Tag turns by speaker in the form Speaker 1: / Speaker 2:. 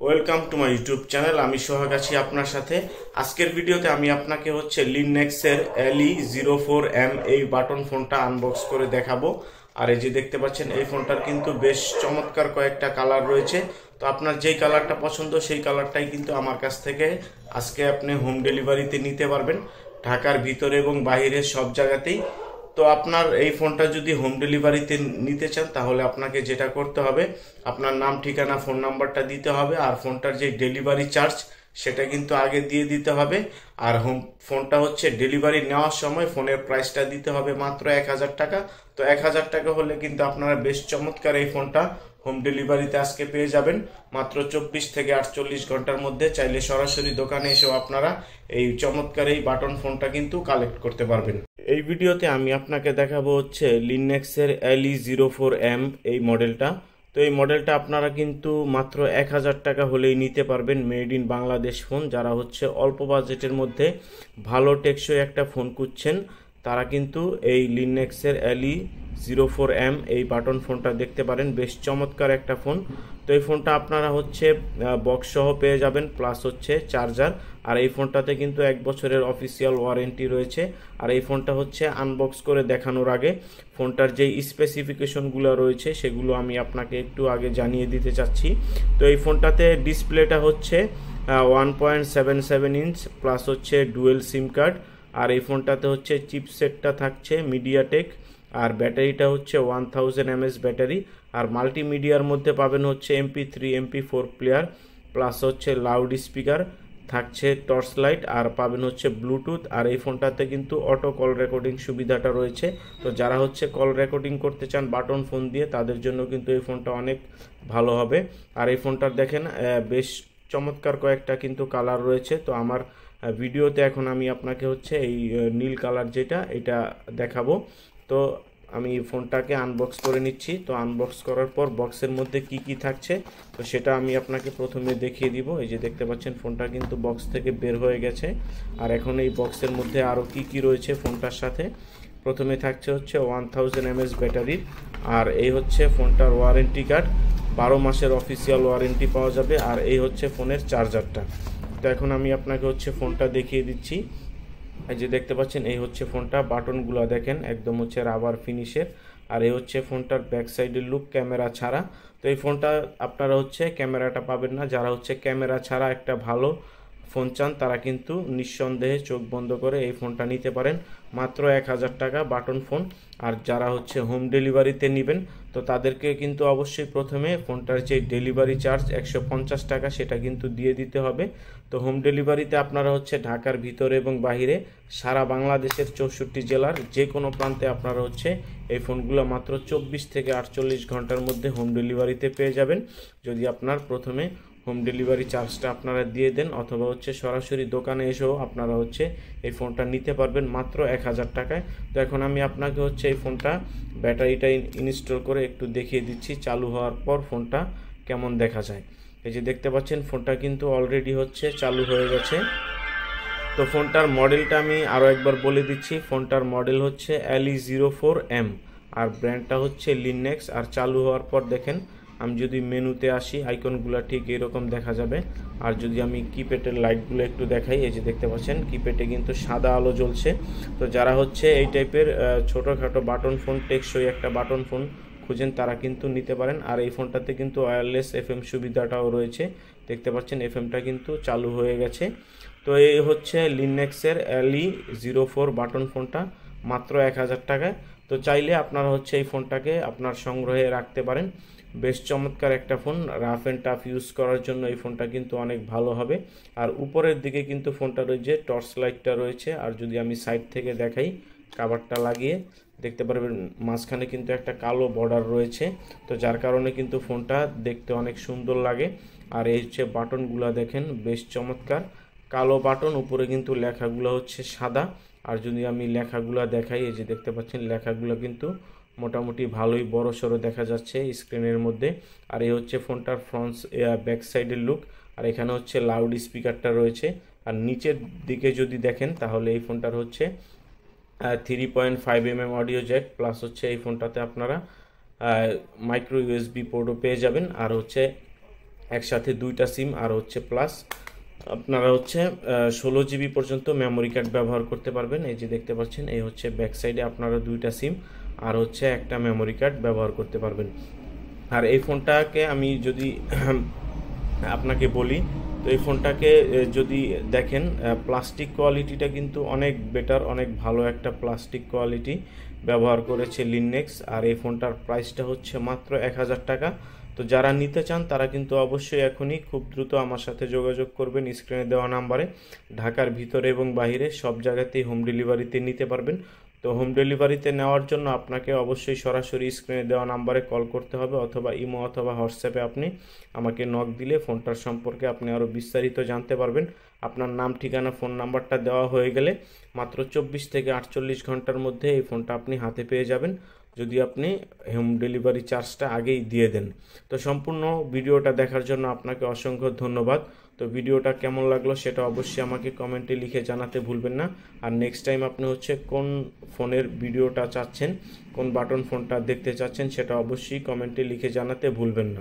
Speaker 1: Welcome to my YouTube channel. আমি সোহাগ আছি আপনার সাথে। আজকের ভিডিওতে আমি আপনাকে লিনক্সের LE04M এই বাটন ফোনটা আনবক্স করে দেখাবো। আর এই যে দেখতে পাচ্ছেন, এই ফোনটার কিন্তু বেশ চমৎকার কয়েকটা কালার রয়েছে। তো আপনার যেই কালারটা পছন্দ সেই কালারটাই কিন্তু আমার কাছ থেকে আজকে আপনি হোম ডেলিভারিতে নিতে পারবেন, ঢাকার ভিতরে এবং বাইরে সব জায়গাতেই। তো আপনার এই ফোনটা যদি হোম ডেলিভারিতে নিতে চান তাহলে আপনাকে যেটা করতে হবে, আপনার নাম, ঠিকানা, ফোন নাম্বারটা দিতে হবে। আর ফোনটার যে ডেলিভারি চার্জ সেটা কিন্তু আগে দিয়ে দিতে হবে। আর ফোনটা ডেলিভারি নেওয়ার সময় ফোনের প্রাইসটা দিতে হবে মাত্র 1000 টাকা। তো 1000 টাকা হলে কিন্তু আপনারা বেশ চমৎকার এই ফোনটা হোম ডেলিভারিতে আজকে পেয়ে যাবেন মাত্র 24 থেকে 48 ঘন্টার মধ্যে। চাইলে সরাসরি দোকানে এসেও আপনারা এই চমৎকার এই বাটন ফোনটা কিন্তু কালেক্ট করতে পারবেন। এই ভিডিওতে আমি আপনাকে দেখাবো লিনক্সের LE04M এই মডেলটা। তো এই মডেলটা আপনারা কিন্তু মাত্র 1000 টাকা হলেই নিতে পারবেন। Made in Bangladesh phone. যারা অল্প বাজেটের মধ্যে ভালো টেকসই একটা ফোন খুঁজছেন তারা কিন্তু এই লিনক্সের LE04M এই বাটন ফোনটা দেখতে পারেন। বেশ চমৎকার একটা ফোন। তো এই ফোনটা আপনারা বক্স সহ পেয়ে যাবেন, প্লাস চার্জার। আর এই ফোনটাতে কিন্তু 1 বছরের অফিসিয়াল ওয়ারেন্টি রয়েছে। আর এই ফোনটা আনবক্স করে দেখানোর আগে ফোনটার যেই স্পেসিফিকেশনগুলো রয়েছে সেগুলো আমি আপনাকে একটু আগে জানিয়ে দিতে চাচ্ছি। তো এই ফোনটাতে ডিসপ্লেটা 1.77 inch, plus dual SIM card. আর এই ফোনটাতে চিপসেটটা থাকছে মিডিয়াটেক। আর ব্যাটারিটা 1000 mAh ব্যাটারি। আর মাল্টিমিডিয়ার মধ্যে পাবেন MP3 MP4 player, plus loud speaker থাকছে, টর্চ লাইট, আর পাবেন ব্লুটুথ। আর এই ফোনটাতে কিন্তু অটো কল রেকর্ডিং সুবিধাটা রয়েছে। তো যারা কল রেকর্ডিং করতে চান বাটন ফোন দিয়ে তাদের জন্য কিন্তু এই ফোনটা অনেক ভালো হবে। আর এই ফোনটার দেখেন বেশ চমৎকার কয়েকটা কিন্তু কালার রয়েছে। তো আমার ভিডিওতে এখন আমি আপনাকে এই নীল কালার যেটা এটা দেখাবো। তো আমি ফোনটাকে আনবক্স করে নিচ্ছি। তো আনবক্স করার পর বক্সের মধ্যে কি কি থাকছে তো সেটা আমি আপনাকে প্রথমে দেখিয়ে দিব। এই যে দেখতে পাচ্ছেন ফোনটা কিন্তু বক্স থেকে বের হয়ে গেছে। আর এখন এই বক্সের মধ্যে আরও কি কি রয়েছে ফোনটার সাথে। প্রথমে থাকছে 1000 mAh ব্যাটারির। আর এই ফোনটার ওয়ারেন্টি কার্ড, 12 মাসের অফিসিয়াল ওয়ারেন্টি পাওয়া যাবে। আর এই ফোনের চার্জারটা। তো এখন আমি আপনাকে ফোনটা দেখিয়ে দিচ্ছি। এই যে দেখতে পাচ্ছেন এই ফোনটা, বাটনগুলো দেখেন একদম রাবার ফিনিশের। আর এই ফোনটার ব্যাক সাইডের লুক ক্যামেরা ছাড়া। তো এই ফোনটা আপনারা ক্যামেরাটা পাবেন না। যারা ক্যামেরা ছাড়া একটা ভালো ফোন চান তারা কিন্তু নিঃসন্দেহে চোখ বন্ধ করে এই ফোনটা নিতে পারেন মাত্র 1000 টাকা বাটন ফোন। আর যারা হোম ডেলিভারিতে নেবেন তো তাদেরকে কিন্তু অবশ্যই প্রথমে ফোনটার যে ডেলিভারি চার্জ 150 টাকা সেটা কিন্তু দিয়ে দিতে হবে। তো হোম ডেলিভারিতে আপনারা ঢাকার ভিতরে এবং বাহিরে সারা বাংলাদেশের 64 জেলার যে কোনো প্রান্তে আপনারা এই ফোনগুলো মাত্র 24 থেকে 48 ঘন্টার মধ্যে হোম ডেলিভারিতে পেয়ে যাবেন, যদি আপনার প্রথমে হোম ডেলিভারি চার্জটা আপনারা দিয়ে দেন, অথবা সরাসরি দোকানে এসেও আপনারা এই ফোনটা নিতে পারবেন মাত্র 1000 টাকায়। তো এখন আমি আপনাকে এই ফোনটা ব্যাটারিটা ইনস্টল করে একটু দেখিয়ে দিচ্ছি চালু হওয়ার পর ফোনটা কেমন দেখা যায়। এই যে দেখতে পাচ্ছেন ফোনটা কিন্তু অলরেডি চালু হয়ে গেছে। তো ফোনটার মডেলটা আমি আরও একবার বলে দিচ্ছি। ফোনটার মডেল LE04M আর ব্র্যান্ডটা লিনক্স। আর চালু হওয়ার পর দেখেন আমি যদি মেনুতে আসি আইকনগুলো ঠিক এরকম দেখা যাবে। আর যদি আমি কিপ্যাডের লাইটগুলো একটু দেখাই, এই যে দেখতে পাচ্ছেন কিপ্যাডে কিন্তু সাদা আলো জ্বলছে। তো যারা এই টাইপের ছোটোখাটো বাটন ফোন, টেকসই একটা বাটন ফোন খুঁজেন তারা কিন্তু নিতে পারেন। আর এই ফোনটাতে কিন্তু ওয়্যারলেস FM সুবিধাটাও রয়েছে। দেখতে পাচ্ছেন FMটা কিন্তু চালু হয়ে গেছে। তো এই লিনক্সের LE04 বাটন ফোনটা মাত্র 1000 টাকায়। তো চাইলে আপনারা এই ফোনটাকে আপনার সংগ্রহে রাখতে পারেন। বেশ চমৎকার একটা phone, rough and tough use করার জন্য এই ফোনটা কিন্তু অনেক ভালো হবে। আর উপরের দিকে কিন্তু ফোনটা রয়েছে টর্চ লাইটটা রয়েছে। আর যদি আমি সাইড থেকে দেখাই কাভারটা লাগিয়ে দেখতে পারবেন মাঝখানে কিন্তু একটা কালো বর্ডার রয়েছে। তো যার কারণে কিন্তু ফোনটা দেখতে অনেক সুন্দর লাগে। আর এই বাটনগুলো দেখেন বেশ চমৎকার, কালো বাটন, উপরে কিন্তু লেখাগুলো সাদা। আর যদি আমি লেখাগুলো দেখাই, এই যে দেখতে পাচ্ছেন লেখাগুলো কিন্তু মোটামুটি ভালোই বড় সড়ো দেখা যাচ্ছে স্ক্রিনের মধ্যে। আর এই ফোনটার ফ্রন্ট ব্যাক সাইডের লুক। আর এখানে লাউড স্পিকারটা রয়েছে। আর নিচের দিকে যদি দেখেন তাহলে এই ফোনটার 3.5mm অডিও জ্যাক, প্লাস এই ফোনটাতে আপনারা মাইক্রো USB পোর্টও পেয়ে যাবেন। আর একসাথে 2টা সিম আর হচ্ছে প্লাস আপনারা হচ্ছে 16 GB পর্যন্ত মেমোরি কার্ড ব্যবহার করতে পারবেন। এই যে দেখতে পাচ্ছেন, এই হচ্ছে ব্যাক সাইডে আপনারা 2টা সিম আর হচ্ছে একটা মেমোরি কার্ড ব্যবহার করতে পারবেন। আর এই ফোনটাকে আমি যদি আপনাকে বলি, তো এই ফোনটাকে যদি দেখেন প্লাস্টিক কোয়ালিটিটা কিন্তু অনেক বেটার, অনেক ভালো একটা প্লাস্টিক কোয়ালিটি ব্যবহার করেছে লিননেক্স। আর এই ফোনটার প্রাইসটা হচ্ছে মাত্র 1000 টাকা। তো যারা নিতে চান তারা কিন্তু অবশ্যই এখনই খুব দ্রুত আমার সাথে যোগাযোগ করবেন স্ক্রিনে দেওয়া নাম্বারে। ঢাকার ভিতরে এবং বাইরে সব জায়গাতেই হোম ডেলিভারিতে নিতে পারবেন। তো হোম ডেলিভারিতে নেওয়ার জন্য আপনাকে অবশ্যই সরাসরি স্ক্রিনে দেওয়া নাম্বারে কল করতে হবে, অথবা ইমো অথবা হোয়াটসঅ্যাপে আপনি আমাকে নক দিলে ফোনটার সম্পর্কে আপনি আরও বিস্তারিত জানতে পারবেন। আপনার নাম, ঠিকানা, ফোন নাম্বারটা দেওয়া হয়ে গেলে মাত্র 24 থেকে 48 ঘন্টার মধ্যে এই ফোনটা আপনি হাতে পেয়ে যাবেন, যদি আপনি হোম ডেলিভারি চার্জটা আগেই দিয়ে দেন। তো সম্পূর্ণ ভিডিওটা দেখার জন্য আপনাকে অসংখ্য ধন্যবাদ। তো ভিডিওটা কেমন লাগলো সেটা অবশ্যই আমাকে কমেন্টে লিখে জানাতে ভুলবেন না। আর নেক্সট টাইম আপনি হচ্ছে কোন ফোনের ভিডিওটা চাচ্ছেন, কোন বাটন ফোনটা দেখতে চাচ্ছেন, সেটা অবশ্যই কমেন্টে লিখে জানাতে ভুলবেন না।